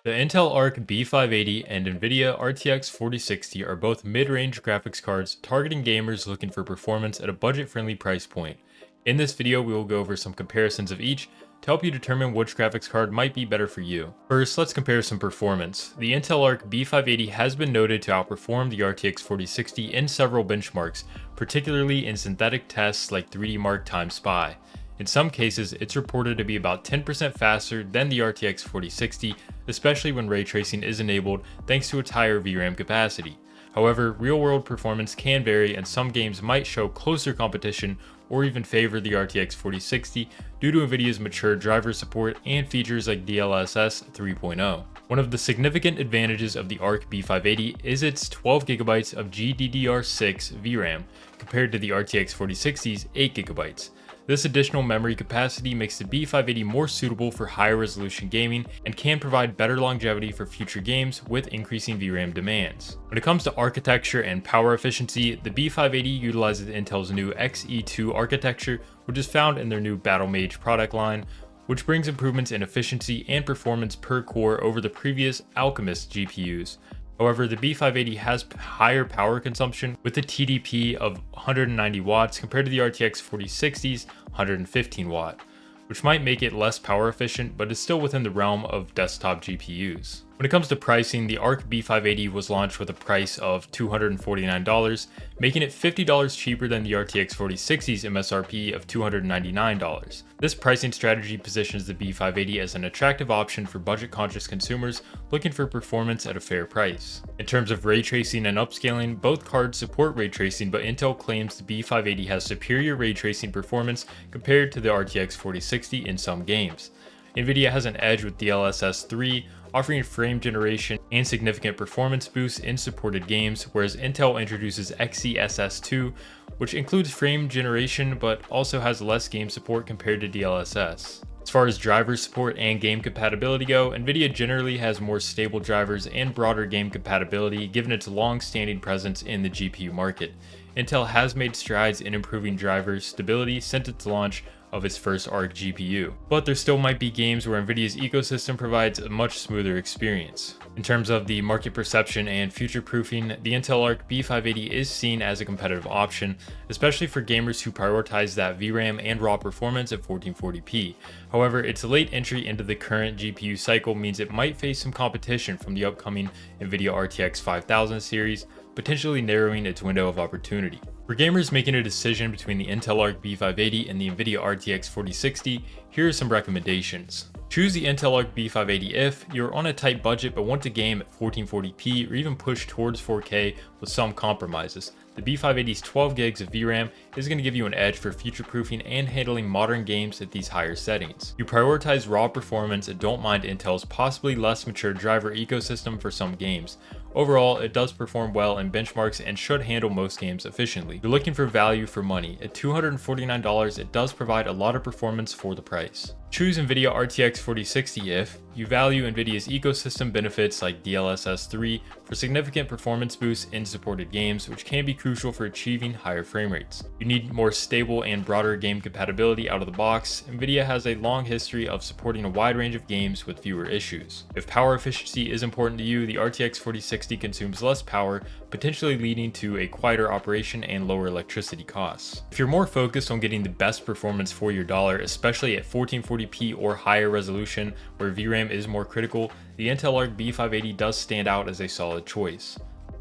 The Intel Arc B580 and Nvidia RTX 4060 are both mid-range graphics cards targeting gamers looking for performance at a budget-friendly price point. In this video, we will go over some comparisons of each to help you determine which graphics card might be better for you. First, let's compare some performance. The Intel Arc B580 has been noted to outperform the RTX 4060 in several benchmarks, particularly in synthetic tests like 3D Mark x SPI. In some cases, it's reported to be about 10% faster than the RTX 4060, especially when ray tracing is enabled thanks to its higher VRAM capacity. However, real-world performance can vary and some games might show closer competition or even favor the RTX 4060 due to Nvidia's mature driver support and features like DLSS 3.0. One of the significant advantages of the Arc B580 is its 12GB of GDDR6 VRAM compared to the RTX 4060's 8GB. This additional memory capacity makes the B580 more suitable for higher resolution gaming and can provide better longevity for future games with increasing VRAM demands. When it comes to architecture and power efficiency, the B580 utilizes Intel's new Xe2 architecture, which is found in their new Battle Mage product line, which brings improvements in efficiency and performance per core over the previous Alchemist GPUs. However, the B580 has higher power consumption with a TDP of 190 watts compared to the RTX 4060's 115 watt, which might make it less power efficient, but is still within the realm of desktop GPUs. When it comes to pricing, the Arc B580 was launched with a price of $249, making it $50 cheaper than the RTX 4060's MSRP of $299. This pricing strategy positions the B580 as an attractive option for budget-conscious consumers looking for performance at a fair price. In terms of ray tracing and upscaling, both cards support ray tracing, but Intel claims the B580 has superior ray tracing performance compared to the RTX 4060 in some games. Nvidia has an edge with DLSS 3, offering frame generation and significant performance boosts in supported games, whereas Intel introduces XeSS2, which includes frame generation but also has less game support compared to DLSS. As far as driver support and game compatibility go, Nvidia generally has more stable drivers and broader game compatibility given its long-standing presence in the GPU market. Intel has made strides in improving driver stability since its launch of its first Arc GPU, but there still might be games where Nvidia's ecosystem provides a much smoother experience. In terms of the market perception and future-proofing, the Intel Arc B580 is seen as a competitive option, especially for gamers who prioritize that VRAM and raw performance at 1440p. However, its late entry into the current GPU cycle means it might face some competition from the upcoming Nvidia RTX 5000 series, potentially narrowing its window of opportunity. For gamers making a decision between the Intel Arc B580 and the Nvidia RTX 4060, here are some recommendations. Choose the Intel Arc B580 if you're on a tight budget but want to game at 1440p or even push towards 4K with some compromises. The B580's 12 gigs of VRAM is going to give you an edge for future-proofing and handling modern games at these higher settings. You prioritize raw performance and don't mind Intel's possibly less mature driver ecosystem for some games. Overall, it does perform well in benchmarks and should handle most games efficiently. You're looking for value for money. At $249, it does provide a lot of performance for the price. Choose Nvidia RTX 4060 if you value Nvidia's ecosystem benefits like DLSS 3 for significant performance boosts in supported games, which can be crucial for achieving higher frame rates. You need more stable and broader game compatibility out of the box. Nvidia has a long history of supporting a wide range of games with fewer issues. If power efficiency is important to you, the RTX 4060 consumes less power, potentially leading to a quieter operation and lower electricity costs. If you're more focused on getting the best performance for your dollar, especially at 1440p or higher resolution where VRAM is more critical, the Intel Arc B580 does stand out as a solid choice.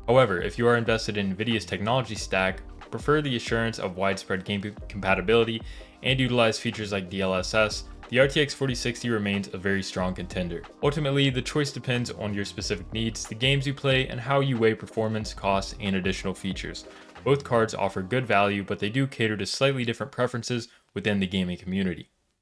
However, if you are invested in Nvidia's technology stack, prefer the assurance of widespread game compatibility, and utilize features like DLSS, the RTX 4060 remains a very strong contender. Ultimately, the choice depends on your specific needs, the games you play, and how you weigh performance, costs, and additional features. Both cards offer good value, but they do cater to slightly different preferences within the gaming community.